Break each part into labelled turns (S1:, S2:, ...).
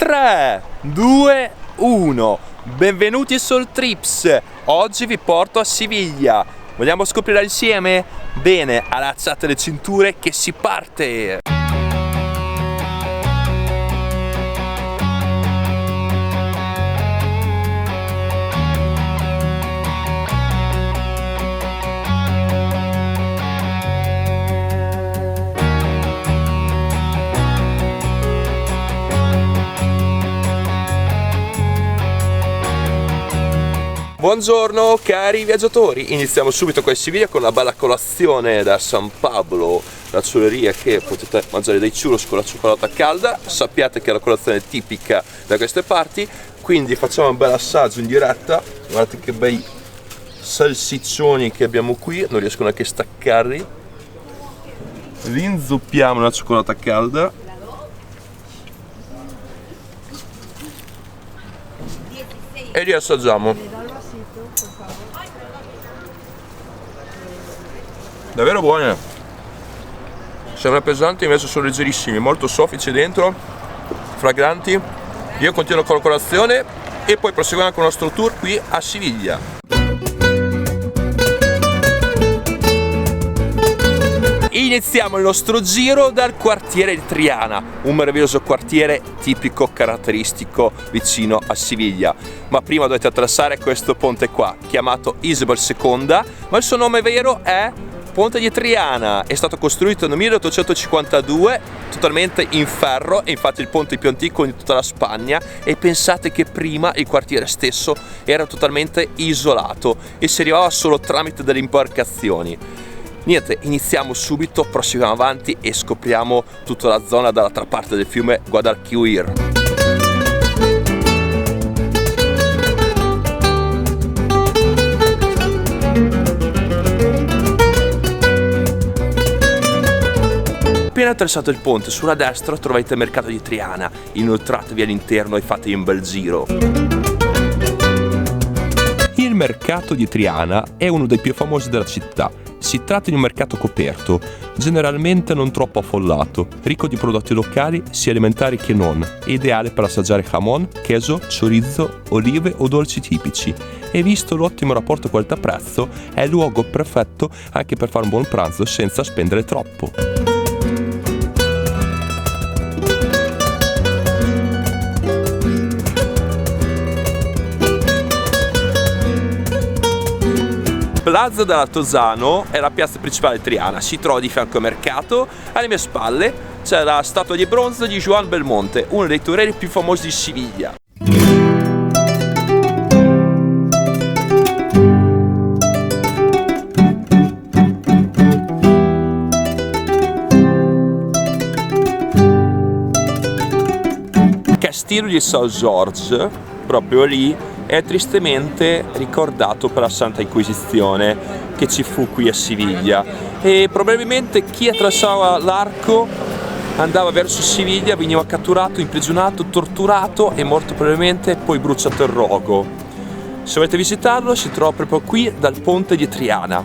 S1: 3, 2, 1. Benvenuti sul Trips. Oggi vi porto a Siviglia. Vogliamo scoprire insieme? Bene, allacciate le cinture che si parte! Buongiorno cari viaggiatori, iniziamo subito qua in Siviglia con una bella colazione da San Pablo, la ciuleria che potete mangiare dei churros con la cioccolata calda. Sappiate che è la colazione tipica da queste parti, quindi facciamo un bel assaggio in diretta. Guardate che bei salsiccioni che abbiamo qui, non riesco neanche a staccarli. Li inzuppiamo nella cioccolata calda. E li assaggiamo. Davvero buone, sembra pesanti, invece sono leggerissimi, molto soffici dentro, fragranti. Io continuo con la colazione e poi proseguiamo con il nostro tour qui a Siviglia. Iniziamo il nostro giro dal quartiere di Triana, un meraviglioso quartiere tipico, caratteristico, vicino a Siviglia. Ma prima dovete attraversare questo ponte qua, chiamato Isabel II, ma il suo nome vero è Ponte di Triana. È stato costruito nel 1852, totalmente in ferro, e infatti il ponte più antico in tutta la Spagna. E pensate che prima il quartiere stesso era totalmente isolato e si arrivava solo tramite delle imbarcazioni. Niente, iniziamo subito, proseguiamo avanti e scopriamo tutta la zona dall'altra parte del fiume Guadalquivir. Appena attraversato il ponte, sulla destra trovate il mercato di Triana. Inoltratevi all'interno e fatevi un bel giro. Il mercato di Triana è uno dei più famosi della città. Si tratta di un mercato coperto, generalmente non troppo affollato, ricco di prodotti locali sia alimentari che non, ideale per assaggiare jamon, queso, chorizo, olive o dolci tipici. E visto l'ottimo rapporto qualità-prezzo, è il luogo perfetto anche per fare un buon pranzo senza spendere troppo. Plaza dell'Altozano è la piazza principale di Triana, si trova di fianco al mercato. Alle mie spalle c'è la statua di bronzo di Joan Belmonte, uno dei toreri più famosi di Siviglia. Castello di San Giorgio, proprio lì, è tristemente ricordato per la Santa Inquisizione che ci fu qui a Siviglia, e probabilmente chi attraversava l'arco andava verso Siviglia veniva catturato, imprigionato, torturato e molto probabilmente poi bruciato il rogo. Se volete visitarlo si trova proprio qui dal ponte di Triana.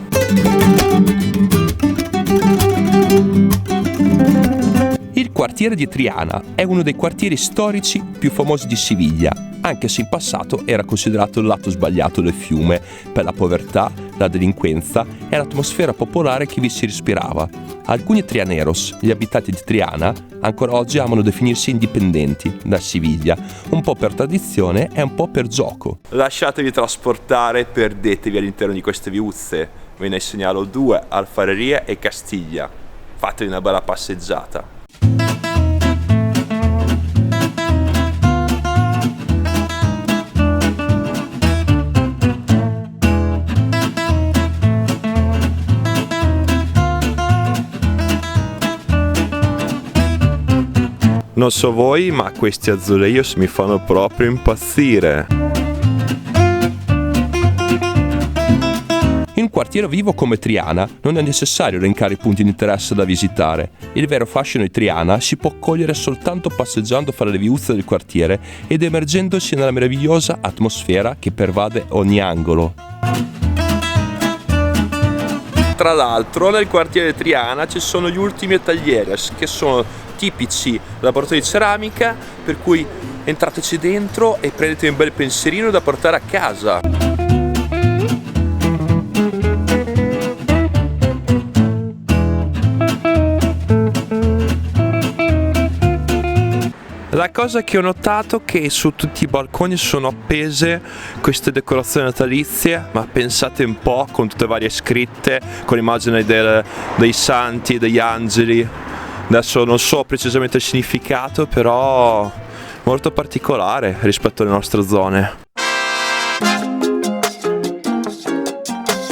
S1: Il quartiere di Triana è uno dei quartieri storici più famosi di Siviglia, anche se in passato era considerato il lato sbagliato del fiume per la povertà, la delinquenza e l'atmosfera popolare che vi si respirava. Alcuni trianeros, gli abitanti di Triana, ancora oggi amano definirsi indipendenti da Siviglia, un po' per tradizione e un po' per gioco. Lasciatevi trasportare, perdetevi all'interno di queste viuzze. Ve ne segnalo due, Alfareria e Castiglia. Fatevi una bella passeggiata. Non so voi, ma questi azulejos mi fanno proprio impazzire. In un quartiere vivo come Triana non è necessario elencare i punti di interesse da visitare. Il vero fascino di Triana si può cogliere soltanto passeggiando fra le viuzze del quartiere ed immergendosi nella meravigliosa atmosfera che pervade ogni angolo. Tra l'altro nel quartiere di Triana ci sono gli ultimi talleres, che sono tipici laboratori di ceramica, per cui Entrateci dentro e prendete un bel pensierino da portare a casa. La cosa che ho notato è che su tutti i balconi sono appese queste decorazioni natalizie, ma pensate un po', con tutte varie scritte, con immagini dei santi, degli angeli. Adesso non so precisamente il significato, però molto particolare rispetto alle nostre zone.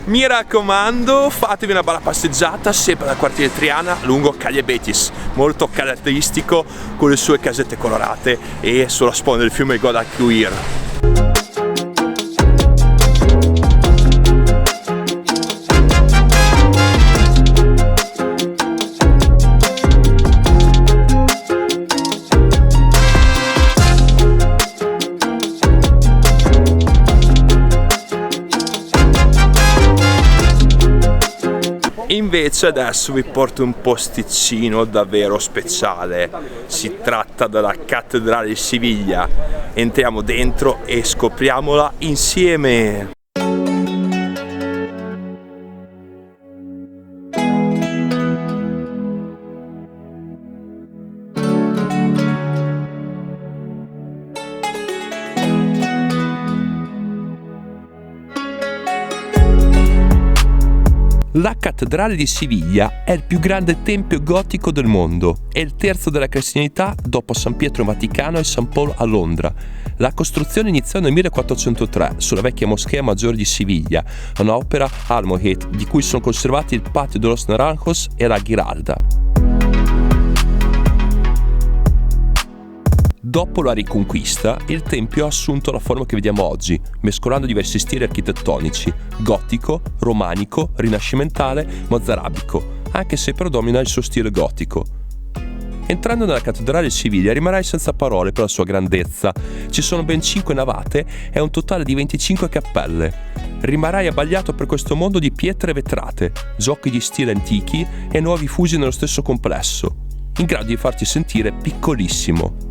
S1: Mi raccomando, fatevi una bella passeggiata sempre dal quartiere Triana lungo Calle Betis, molto caratteristico con le sue casette colorate e sulla sponda del fiume Guadalquivir. Invece adesso vi porto un posticino davvero speciale. Si tratta della Cattedrale di Siviglia. Entriamo dentro e scopriamola insieme. La Cattedrale di Siviglia è il più grande tempio gotico del mondo, è il terzo della cristianità dopo San Pietro in Vaticano e San Paolo a Londra. La costruzione iniziò nel 1403 sulla vecchia moschea maggiore di Siviglia, un'opera Almohade di cui sono conservati il Patio de los Naranjos e la Giralda. Dopo la Riconquista, il tempio ha assunto la forma che vediamo oggi, mescolando diversi stili architettonici, gotico, romanico, rinascimentale, mozzarabico, anche se predomina il suo stile gotico. Entrando nella cattedrale di Siviglia rimarrai senza parole per la sua grandezza. Ci sono ben 5 navate e un totale di 25 cappelle. Rimarrai abbagliato per questo mondo di pietre vetrate, giochi di stile antichi e nuovi fusi nello stesso complesso, in grado di farti sentire piccolissimo.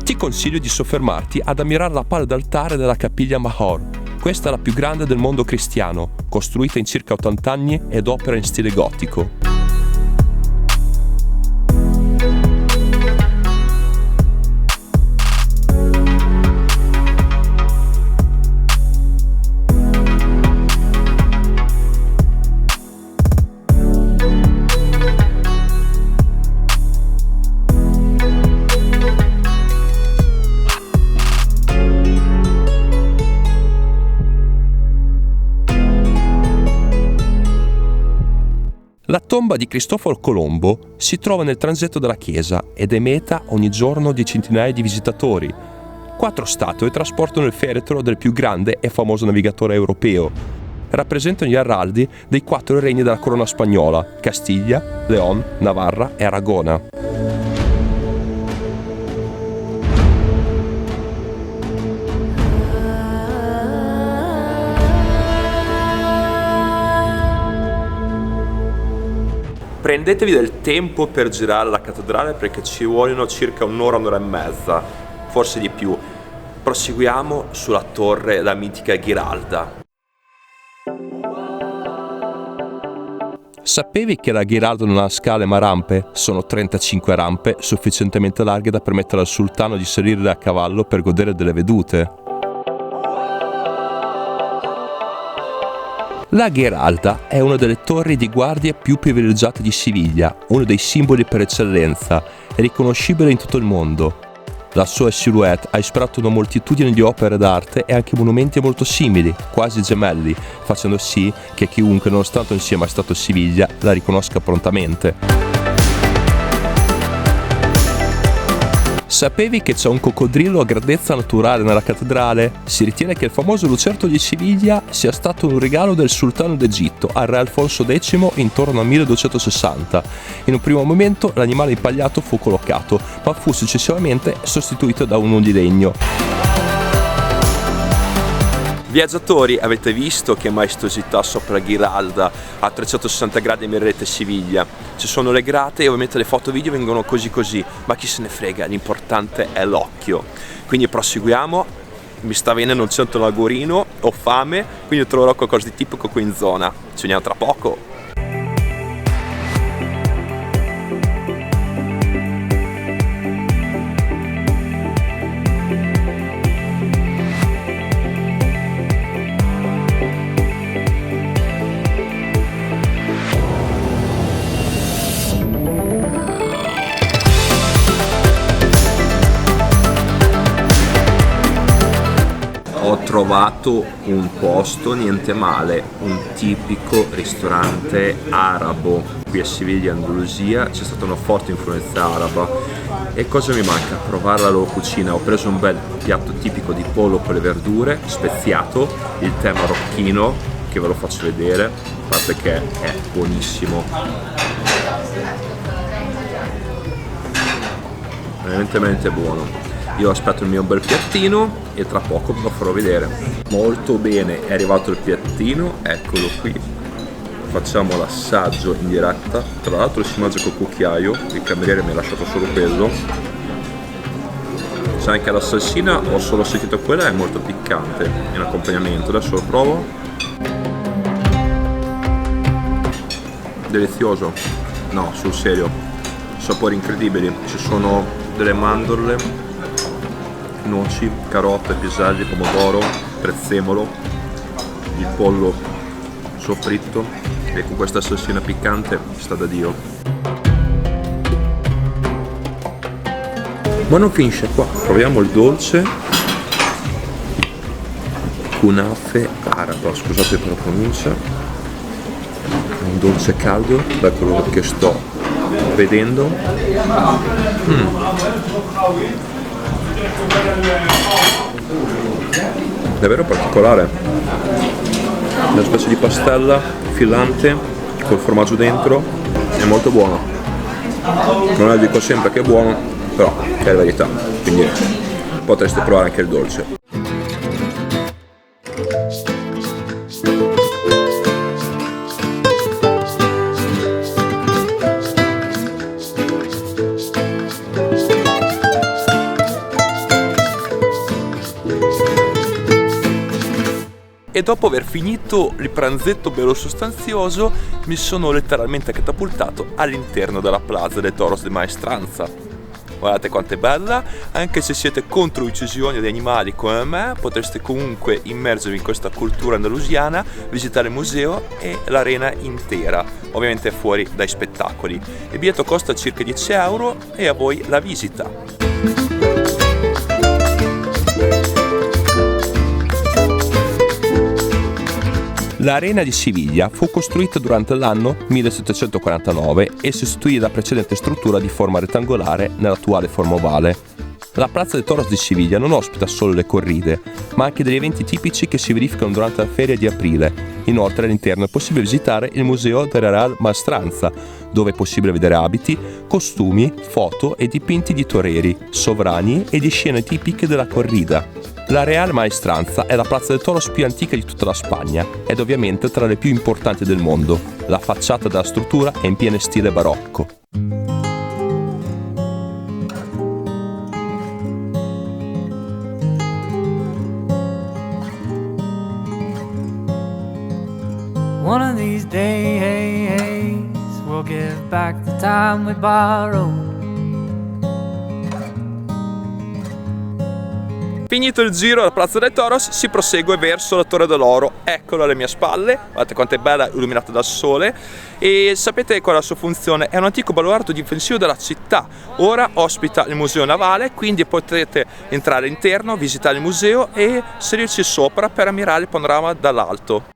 S1: Ti consiglio di soffermarti ad ammirare la pala d'altare della Cappiglia Major. Questa è la più grande del mondo cristiano, costruita in circa 80 anni ed opera in stile gotico. La tomba di Cristoforo Colombo si trova nel transetto della chiesa ed è meta ogni giorno di centinaia di visitatori. 4 statue trasportano il feretro del più grande e famoso navigatore europeo. Rappresentano gli araldi dei 4 regni della corona spagnola: Castiglia, León, Navarra e Aragona. Prendetevi del tempo per girare la cattedrale perché ci vogliono circa un'ora e mezza, forse di più. Proseguiamo sulla torre, la mitica Giralda. Sapevi che la Giralda non ha scale ma rampe? Sono 35 rampe sufficientemente larghe da permettere al sultano di salire a cavallo per godere delle vedute. La Giralda è una delle torri di guardia più privilegiate di Siviglia, uno dei simboli per eccellenza, è riconoscibile in tutto il mondo. La sua silhouette ha ispirato una moltitudine di opere d'arte e anche monumenti molto simili, quasi gemelli, facendo sì che chiunque, nonostante non sia mai stato a Siviglia, la riconosca prontamente. Sapevi che c'è un coccodrillo a grandezza naturale nella cattedrale? Si ritiene che il famoso lucerto di Siviglia sia stato un regalo del sultano d'Egitto al re Alfonso X intorno al 1260. In un primo momento l'animale impagliato fu collocato, ma fu successivamente sostituito da uno di legno. Viaggiatori, avete visto che maestosità sopra la Ghiralda a 360 gradi mirerete Siviglia? Ci sono le grate e ovviamente le foto video vengono così, ma chi se ne frega, l'importante è l'occhio. Quindi proseguiamo, mi sta venendo un centro lagorino, ho fame, quindi troverò qualcosa di tipico qui in zona. Ci vediamo tra poco. Ho trovato un posto niente male, un tipico ristorante arabo. Qui a Siviglia, Andalusia, c'è stata una forte influenza araba. E cosa mi manca? Provare la loro cucina. Ho preso un bel piatto tipico di pollo con le verdure, speziato, il tè marocchino, che ve lo faccio vedere, a parte che è buonissimo. Veramente buono. Io aspetto il mio bel piattino e tra poco ve lo farò vedere. Molto bene, è arrivato il piattino, eccolo qui. Facciamo l'assaggio in diretta. Tra l'altro si mangia col cucchiaio, il cameriere mi ha lasciato solo quello. C'è anche la salsina, ho solo sentito quella, è molto piccante in accompagnamento. Adesso lo provo. Delizioso. No, sul serio. Sapori incredibili. Ci sono delle mandorle, noci, carote, piselli, pomodoro, prezzemolo, il pollo soffritto e con questa salsina piccante sta da Dio. Ma non finisce qua, proviamo il dolce kunafe araba, scusate per la pronuncia, è un dolce caldo da quello che sto vedendo. Davvero particolare, una specie di pastella filante col formaggio dentro, è molto buono. Non è dico sempre che è buono, però è la verità, quindi potreste provare anche il dolce. E dopo aver finito il pranzetto bello sostanzioso mi sono letteralmente catapultato all'interno della Plaza de Toros de Maestranza. Guardate quanto è bella, anche se siete contro l'uccisione di animali come me, potreste comunque immergervi in questa cultura andalusiana, visitare il museo e l'arena intera, ovviamente fuori dai spettacoli. Il biglietto costa circa 10 euro e a voi la visita. L'arena di Siviglia fu costruita durante l'anno 1749 e sostituì la precedente struttura di forma rettangolare nell'attuale forma ovale. La Plaza de Toros di Siviglia non ospita solo le corride, ma anche degli eventi tipici che si verificano durante la feria di aprile. Inoltre all'interno è possibile visitare il Museo della Real Maestranza, dove è possibile vedere abiti, costumi, foto e dipinti di toreri, sovrani e di scene tipiche della corrida. La Real Maestranza è la Plaza de Toros più antica di tutta la Spagna ed ovviamente tra le più importanti del mondo. La facciata della struttura è in pieno stile barocco.
S2: One of these days we'll give back the time we borrowed.
S1: Finito il giro alla Plaza de Toros si prosegue verso la Torre dell'Oro, eccola alle mie spalle, guardate quanto è bella, illuminata dal sole. E sapete qual è la sua funzione? È un antico baluardo difensivo della città, ora ospita il museo navale, quindi potete entrare all'interno, visitare il museo e salirci sopra per ammirare il panorama dall'alto.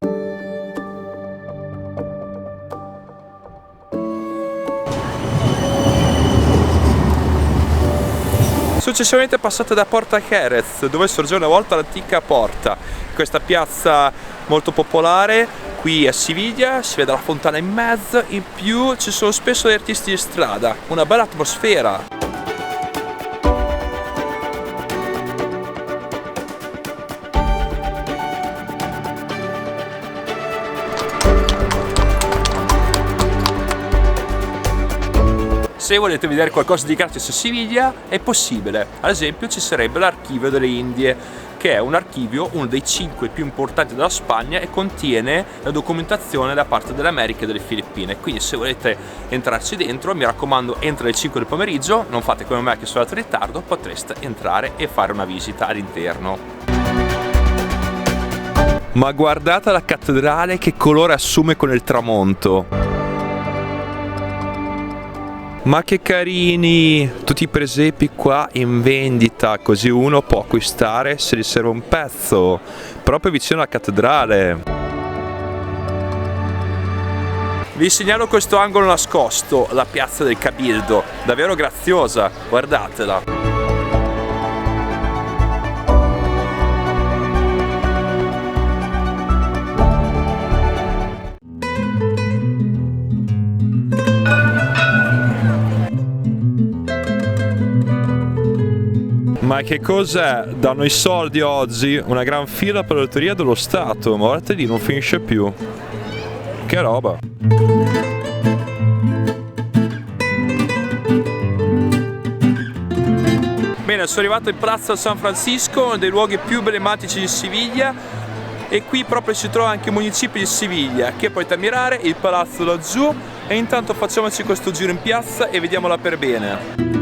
S1: Successivamente passate da Porta Jerez, dove sorgeva una volta l'antica porta. Questa piazza molto popolare, qui a Siviglia, si vede la fontana in mezzo, in più ci sono spesso gli artisti di strada, una bella atmosfera. Se volete vedere qualcosa di gratis a Siviglia è possibile, ad esempio ci sarebbe l'Archivio delle Indie, che è un archivio, uno dei 5 più importanti della Spagna, e contiene la documentazione da parte dell'America e delle Filippine. Quindi se volete entrarci dentro, mi raccomando, entra alle 5 del pomeriggio, non fate come me che sono andato in ritardo, potreste entrare e fare una visita all'interno. Ma guardate la cattedrale che colore assume con il tramonto! Ma che carini! Tutti i presepi qua in vendita, così uno può acquistare se gli serve un pezzo, proprio vicino alla cattedrale. Vi segnalo questo angolo nascosto, la piazza del Cabildo, davvero graziosa, guardatela. Ma che cos'è? Danno i soldi oggi? Una gran fila per la lotteria dello Stato, ma guardate lì, non finisce più. Che roba! Bene, sono arrivato in Piazza San Francisco, uno dei luoghi più emblematici di Siviglia, e qui proprio si trova anche il municipio di Siviglia, che potete ammirare, il palazzo laggiù, e intanto facciamoci questo giro in piazza e vediamola per bene.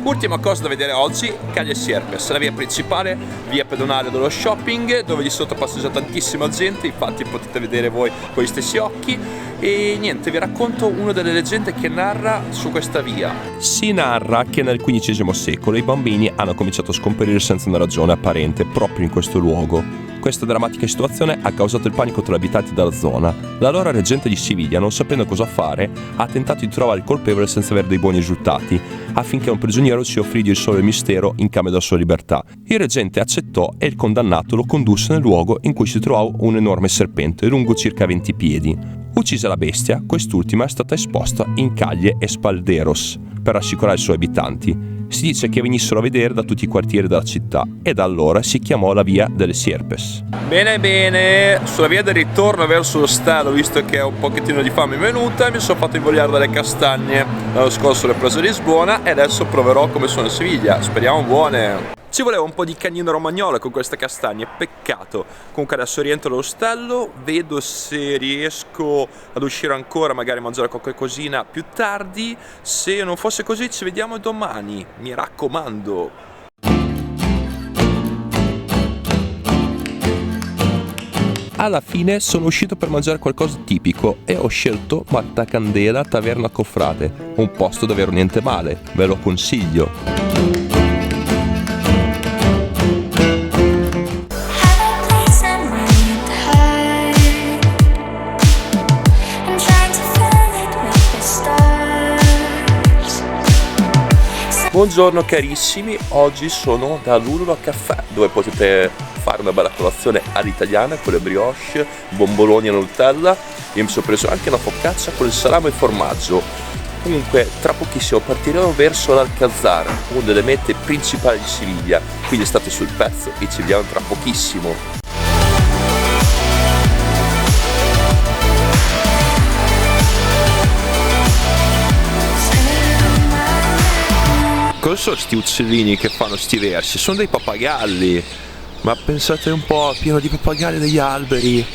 S1: Ultima cosa da vedere oggi, Calle Sierpes, la via principale, via pedonale dello shopping, dove di sotto passeggia tantissima gente, infatti potete vedere voi con gli stessi occhi. E niente, vi racconto una delle leggende che narra su questa via. Si narra che nel XV secolo i bambini hanno cominciato a scomparire senza una ragione apparente proprio in questo luogo. Questa drammatica situazione ha causato il panico tra gli abitanti della zona. L'allora reggente di Siviglia, non sapendo cosa fare, ha tentato di trovare il colpevole senza avere dei buoni risultati, affinché un prigioniero si offrì di risolvere il mistero in cambio della sua libertà. Il reggente accettò e il condannato lo condusse nel luogo in cui si trovava un enorme serpente lungo circa 20 piedi. Uccisa la bestia, quest'ultima è stata esposta in Calle Espalderos per rassicurare i suoi abitanti. Si dice che venissero a vedere da tutti i quartieri della città e da allora si chiamò la via delle Sierpes. Bene bene, sulla via del ritorno verso l'ostello, visto che un pochettino di fame è venuta, mi sono fatto invogliare dalle castagne. L'anno scorso le ho preso a Lisbona e adesso proverò come sono a Siviglia, speriamo buone. Ci voleva un po' di cagnino romagnolo con queste castagne, peccato. Comunque adesso rientro all'ostello, vedo se riesco ad uscire ancora, magari mangiare qualche cosina più tardi. Se non fosse così ci vediamo domani, mi raccomando. Alla fine sono uscito per mangiare qualcosa di tipico e ho scelto Matta Candela Taverna Cofrade, un posto davvero niente male, ve lo consiglio. Buongiorno carissimi, oggi sono da Lululo Caffè, dove potete fare una bella colazione all'italiana con le brioche, bomboloni e Nutella. Io mi sono preso anche una focaccia con il salame e il formaggio. Comunque tra pochissimo partiremo verso l'Alcazar, una delle mete principali di Siviglia, quindi state sul pezzo e ci vediamo tra pochissimo. Cosa sono sti uccellini che fanno sti versi? Sono dei pappagalli. Ma pensate un po', pieno di pappagalli degli alberi.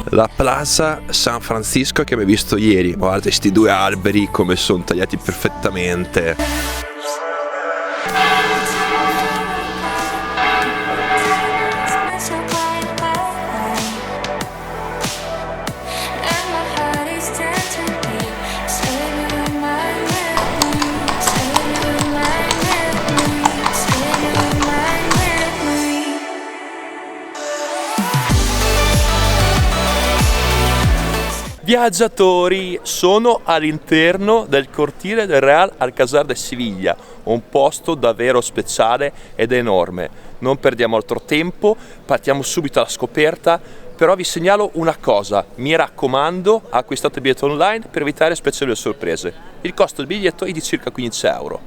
S1: La Plaza San Francisco che abbiamo visto ieri. Guardate sti due alberi come sono tagliati perfettamente. Viaggiatori, sono all'interno del cortile del Real Alcázar de Siviglia, un posto davvero speciale ed enorme. Non perdiamo altro tempo, partiamo subito alla scoperta. Però vi segnalo una cosa, mi raccomando, acquistate il biglietto online per evitare spiacevoli sorprese. Il costo del biglietto è di circa 15 euro.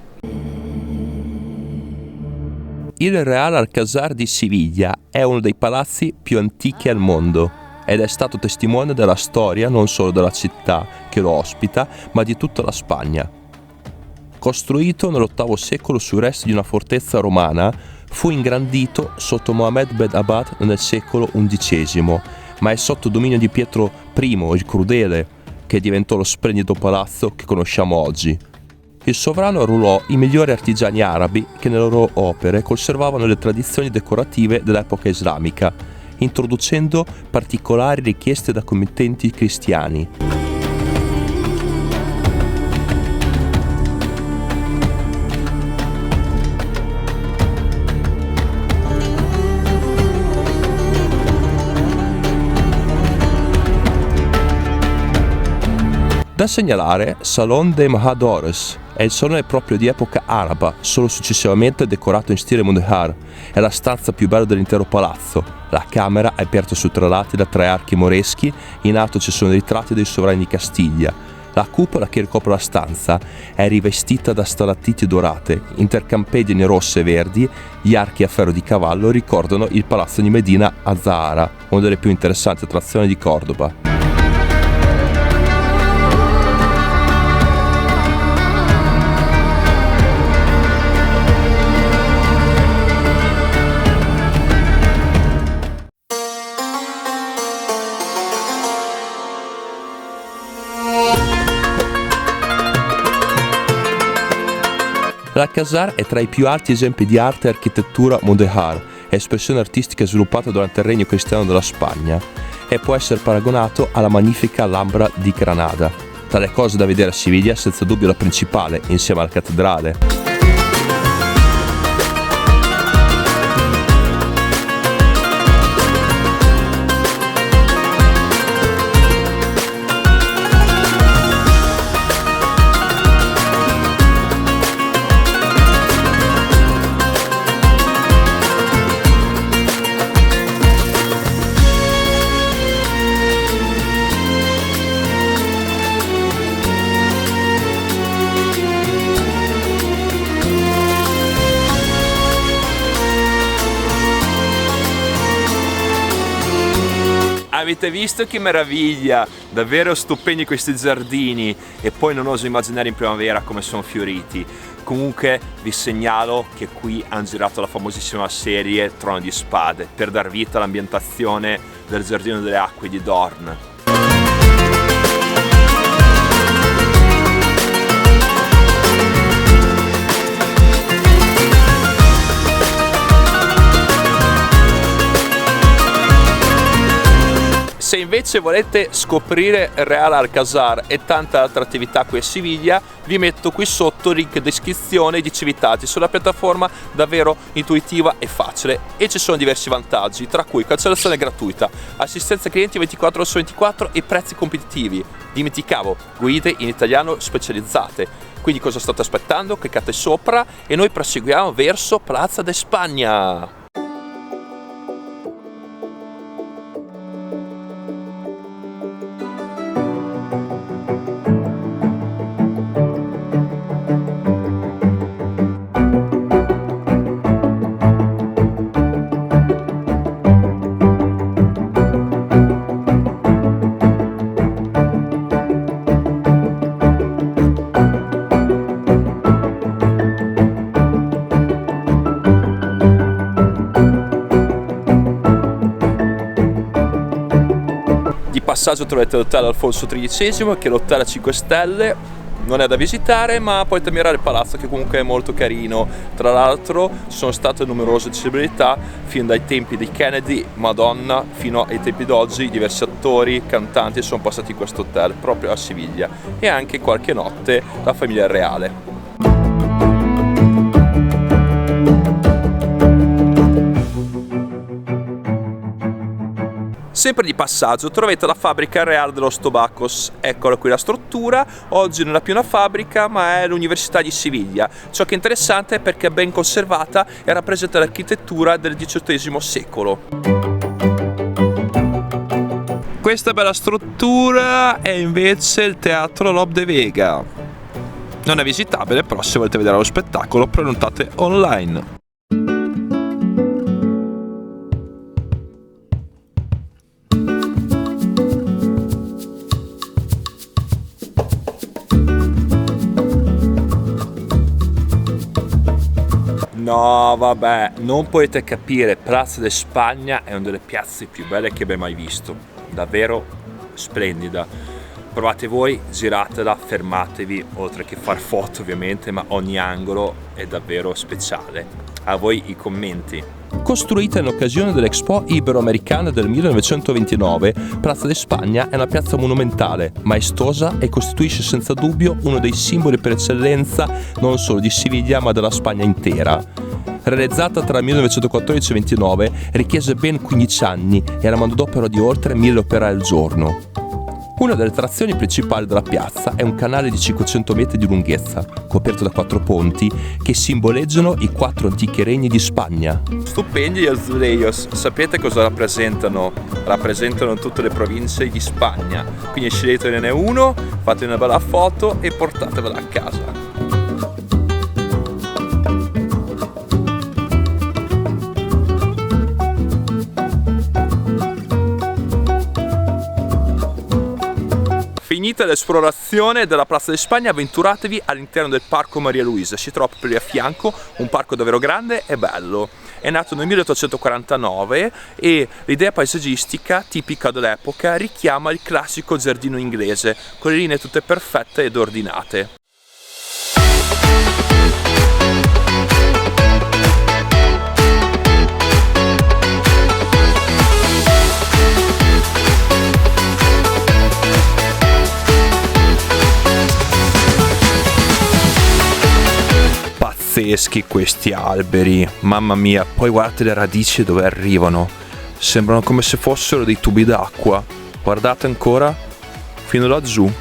S1: Il Real Alcázar di Siviglia è uno dei palazzi più antichi al mondo ed è stato testimone della storia non solo della città che lo ospita, ma di tutta la Spagna. Costruito nell'VIII secolo sui resti di una fortezza romana, fu ingrandito sotto Mohammed Ben Abad nel secolo XI, ma è sotto dominio di Pietro I, il Crudele, che diventò lo splendido palazzo che conosciamo oggi. Il sovrano arruolò i migliori artigiani arabi che nelle loro opere conservavano le tradizioni decorative dell'epoca islamica, introducendo particolari richieste da committenti cristiani. Da segnalare Salon de Mahadores, è il salone proprio di epoca araba, solo successivamente decorato in stile Mudéjar. È la stanza più bella dell'intero palazzo. La camera è aperta su 3 lati da 3 archi moreschi, in alto ci sono i ritratti dei sovrani di Castiglia. La cupola che ricopre la stanza è rivestita da stalattiti dorate, intercampedini rosse e verdi, gli archi a ferro di cavallo ricordano il palazzo di Medina Azahara, una delle più interessanti attrazioni di Cordoba. L'Alcázar è tra i più alti esempi di arte e architettura Mudéjar, espressione artistica sviluppata durante il regno cristiano della Spagna, e può essere paragonato alla magnifica Alhambra di Granada. Tra le cose da vedere a Siviglia, senza dubbio la principale, insieme alla cattedrale. Avete visto che meraviglia? Davvero stupendi questi giardini, e poi non oso immaginare in primavera come sono fioriti. Comunque vi segnalo che qui hanno girato la famosissima serie Trono di Spade per dar vita all'ambientazione del Giardino delle Acque di Dorn. Se invece volete scoprire il Real Alcázar e tanta altra attività qui a Siviglia, vi metto qui sotto il link in descrizione di Civitage, sulla piattaforma davvero intuitiva e facile, e ci sono diversi vantaggi, tra cui cancellazione gratuita, assistenza clienti 24 ore su 24 e prezzi competitivi. Dimenticavo, guide in italiano specializzate. Quindi cosa state aspettando? Cliccate sopra e noi proseguiamo verso Plaza de Spagna. Di passaggio trovate l'hotel Alfonso XIII, che è l'hotel a 5 stelle, non è da visitare ma potete ammirare il palazzo, che comunque è molto carino. Tra l'altro ci sono state numerose celebrità fin dai tempi di Kennedy, Madonna, fino ai tempi d'oggi. Diversi attori, cantanti sono passati in questo hotel proprio a Siviglia, e anche qualche notte la famiglia reale. Sempre di passaggio troverete la fabbrica Real de los Tobacos. Eccola qui la struttura. Oggi non è più una fabbrica ma è l'Università di Siviglia. Ciò che è interessante è perché è ben conservata e rappresenta l'architettura del XVIII secolo. questa bella struttura è invece il Teatro Lope de Vega. Non è visitabile, però se volete vedere lo spettacolo prenotate online. No, vabbè, non potete capire, Plaza de Spagna è una delle piazze più belle che abbia mai visto, davvero splendida. Provate voi, giratela, fermatevi, oltre che far foto ovviamente, ma ogni angolo è davvero speciale. A voi i commenti. Costruita in occasione dell'Expo Iberoamericana del 1929, Plaza de Spagna è una piazza monumentale, maestosa e costituisce senza dubbio uno dei simboli per eccellenza non solo di Siviglia ma della Spagna intera. Realizzata tra il 1914 e il 1929, richiese ben 15 anni e la manodopera di oltre 1000 operai al giorno. Una delle attrazioni principali della piazza è un canale di 500 metri di lunghezza, coperto da 4 ponti che simboleggiano i 4 antichi regni di Spagna. Stupendi gli azulejos, sapete cosa rappresentano? Rappresentano tutte le province di Spagna, quindi sceglietene uno, fate una bella foto e portatevela a casa. Finita l'esplorazione della Plaza di Spagna, avventuratevi all'interno del Parco Maria Luisa, si trova proprio lì a fianco, un parco davvero grande e bello. È nato nel 1849 e l'idea paesaggistica tipica dell'epoca richiama il classico giardino inglese, con le linee tutte perfette ed ordinate. Pazzeschi questi alberi, mamma mia, poi guardate le radici dove arrivano, sembrano come se fossero dei tubi d'acqua, guardate ancora, fino laggiù.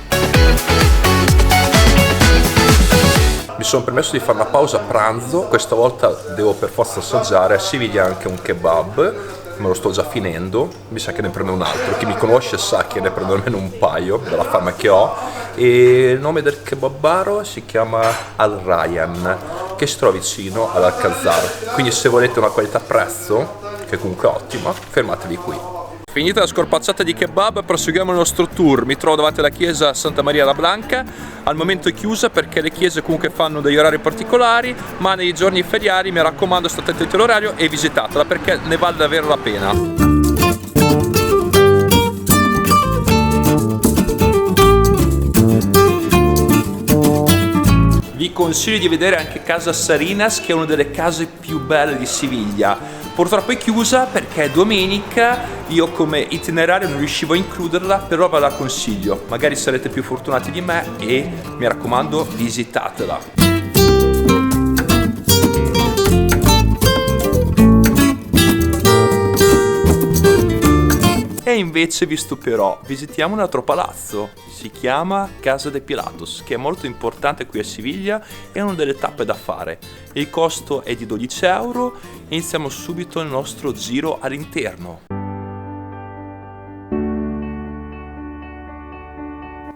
S1: Mi sono permesso di fare una pausa a pranzo, questa volta devo per forza assaggiare, a Siviglia anche un kebab, me lo sto già finendo, mi sa che ne prendo un altro, chi mi conosce sa che ne prendo almeno un paio, dalla fame che ho, e il nome del kebabaro si chiama Al Rayyan, che si trova vicino all'Alcazar, quindi se volete una qualità-prezzo, che comunque è ottima, fermatevi qui. Finita la scorpacciata di kebab, proseguiamo il nostro tour. Mi trovo davanti alla chiesa Santa Maria la Blanca, al momento è chiusa perché le chiese comunque fanno degli orari particolari, ma nei giorni feriali mi raccomando state attenti all'orario e visitatela perché ne vale davvero la pena. Vi consiglio di vedere anche Casa Sarinas, che è una delle case più belle di Siviglia. Purtroppo è chiusa perché è domenica, io come itinerario non riuscivo a includerla, però ve la consiglio. Magari sarete più fortunati di me e mi raccomando visitatela. E invece vi stupirò, visitiamo un altro palazzo, si chiama Casa de Pilatos, che è molto importante qui a Siviglia, è una delle tappe da fare. Il costo è di 12 euro e iniziamo subito il nostro giro all'interno.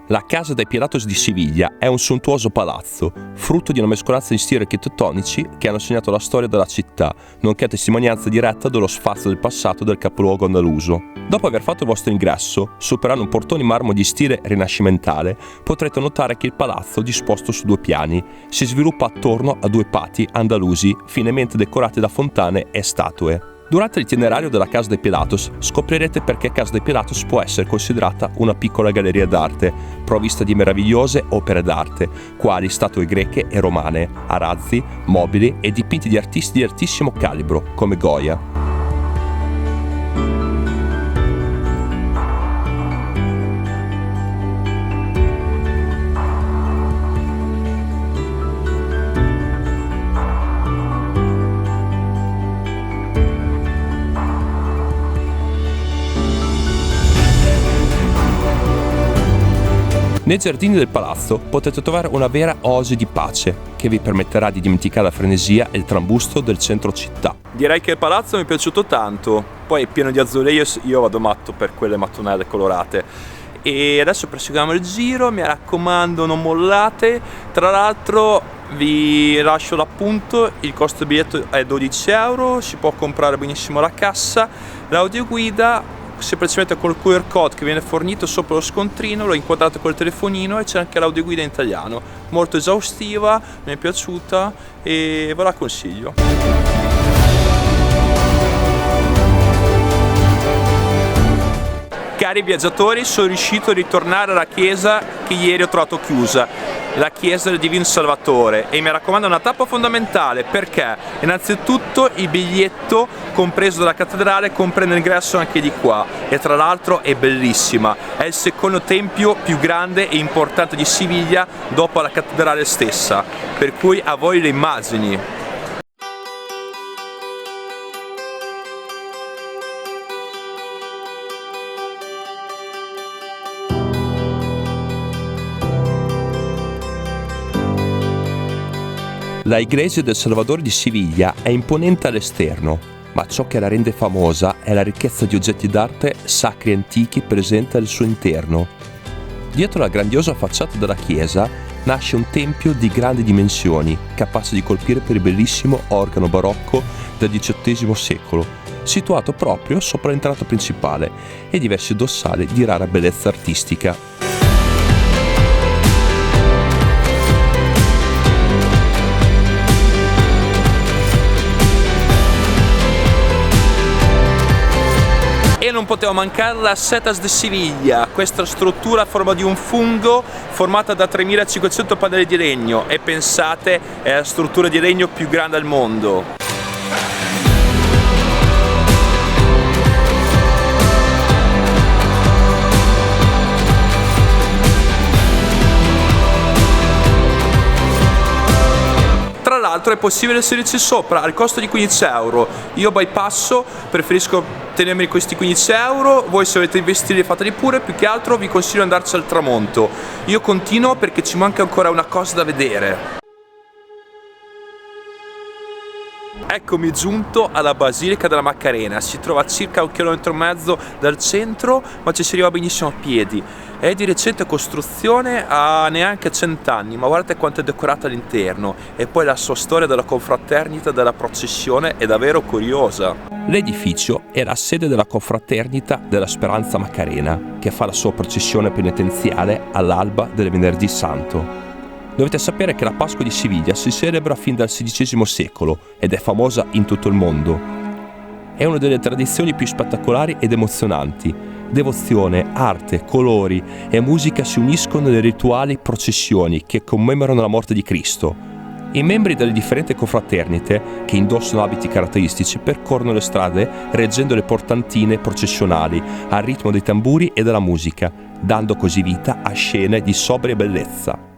S1: La Casa dei Pilatos di Siviglia è un sontuoso palazzo, frutto di una mescolanza di stili architettonici che hanno segnato la storia della città, nonché testimonianza diretta dello sfazio del passato del capoluogo andaluso. Dopo aver fatto il vostro ingresso, superando un portone in marmo di stile rinascimentale, potrete notare che il palazzo, disposto su 2 piani, si sviluppa attorno a 2 pati andalusi finemente decorati da fontane e statue. Durante l'itinerario della Casa dei Pilatos scoprirete perché Casa dei Pilatos può essere considerata una piccola galleria d'arte, provvista di meravigliose opere d'arte, quali statue greche e romane, arazzi, mobili e dipinti di artisti di altissimo calibro, come Goya. Nei giardini del palazzo potete trovare una vera oasi di pace che vi permetterà di dimenticare la frenesia e il trambusto del centro città. Direi che il palazzo mi è piaciuto tanto, poi è pieno di azulejo, io vado matto per quelle mattonelle colorate. E adesso proseguiamo il giro, mi raccomando non mollate. Tra l'altro vi lascio l'appunto, il costo del biglietto è 12 euro, si può comprare benissimo alla cassa. L'audioguida semplicemente col QR code che viene fornito sopra lo scontrino, l'ho inquadrato col telefonino e c'è anche l'audioguida in italiano, molto esaustiva, mi è piaciuta e ve la consiglio. Cari viaggiatori, sono riuscito a ritornare alla chiesa che ieri ho trovato chiusa, la chiesa del Divino Salvatore, e mi raccomando una tappa fondamentale perché innanzitutto il biglietto compreso dalla cattedrale comprende l'ingresso anche di qua e tra l'altro è bellissima, è il secondo tempio più grande e importante di Siviglia dopo la cattedrale stessa, per cui a voi le immagini. La Iglesia del Salvador di Siviglia è imponente all'esterno, ma ciò che la rende famosa è la ricchezza di oggetti d'arte sacri e antichi presente al suo interno. Dietro la grandiosa facciata della chiesa nasce un tempio di grandi dimensioni, capace di colpire per il bellissimo organo barocco del XVIII secolo, situato proprio sopra l'entrata principale, e diversi dossali di rara bellezza artistica. E non poteva mancare la Setas de Siviglia, questa struttura a forma di un fungo formata da 3500 pannelli di legno, e pensate, è la struttura di legno più grande al mondo. Tra l'altro è possibile salirci sopra al costo di 15 euro, io bypasso, preferisco tenermi questi 15 euro, voi se volete investire fateli pure, più che altro vi consiglio di andarci al tramonto. Io continuo perché ci manca ancora una cosa da vedere. Eccomi giunto alla Basilica della Macarena, si trova a circa 1,5 km dal centro, ma ci si arriva benissimo a piedi. È di recente costruzione, ha neanche 100 anni, ma guardate quanto è decorata all'interno, e poi la sua storia della confraternita della processione è davvero curiosa. L'edificio è la sede della confraternita della Speranza Macarena, che fa la sua processione penitenziale all'alba del Venerdì Santo. Dovete sapere che la Pasqua di Siviglia si celebra fin dal XVI secolo ed è famosa in tutto il mondo. È una delle tradizioni più spettacolari ed emozionanti. Devozione, arte, colori e musica si uniscono nelle rituali processioni che commemorano la morte di Cristo. I membri delle differenti confraternite, che indossano abiti caratteristici, percorrono le strade reggendo le portantine processionali al ritmo dei tamburi e della musica, dando così vita a scene di sobria bellezza.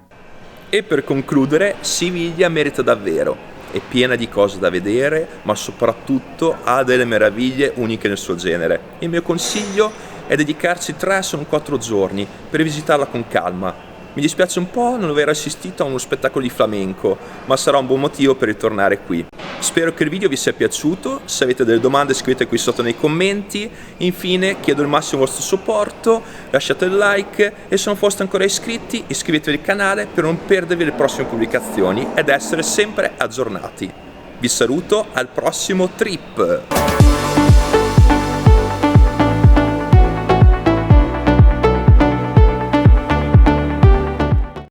S1: E per concludere, Siviglia merita davvero, è piena di cose da vedere, ma soprattutto ha delle meraviglie uniche nel suo genere. Il mio consiglio è dedicarci 3-4 giorni per visitarla con calma. Mi dispiace un po' non aver assistito a uno spettacolo di flamenco, ma sarà un buon motivo per ritornare qui. Spero che il video vi sia piaciuto, se avete delle domande scrivete qui sotto nei commenti. Infine chiedo il massimo vostro supporto, lasciate il like e se non foste ancora iscritti iscrivetevi al canale per non perdervi le prossime pubblicazioni ed essere sempre aggiornati. Vi saluto, al prossimo trip!